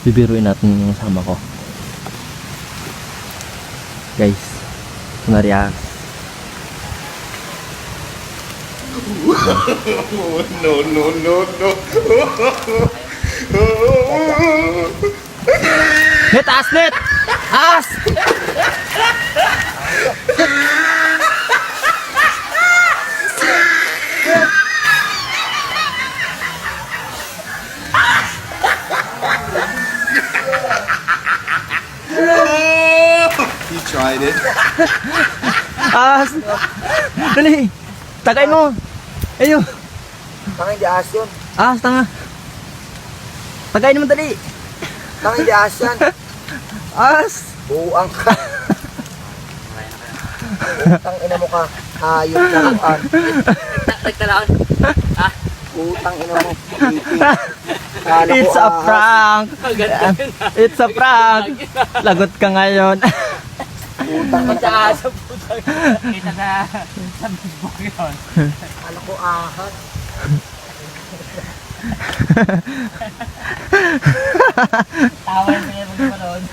bibiruin natin yung sama ko. Guys, kunwari No, no, no, no. Net, as net! As! He tried it. As! Dali! Tagay mo! Ayun! Tanga hindi ahas yun. As, tanga! Tagay naman dali! Tanga hindi ahas yan. As! Buuang ka. Utang ina mo ka. Hayop na kuan. Nagtalaon. Utang ina mo. Kala ko It's a ahas. prank! It's a prank! Lagot ka ngayon. Utang ina Sa ka. asa putang. Kita sa Facebook yun. Kala ko ahas. Tawa yung pinag-malood.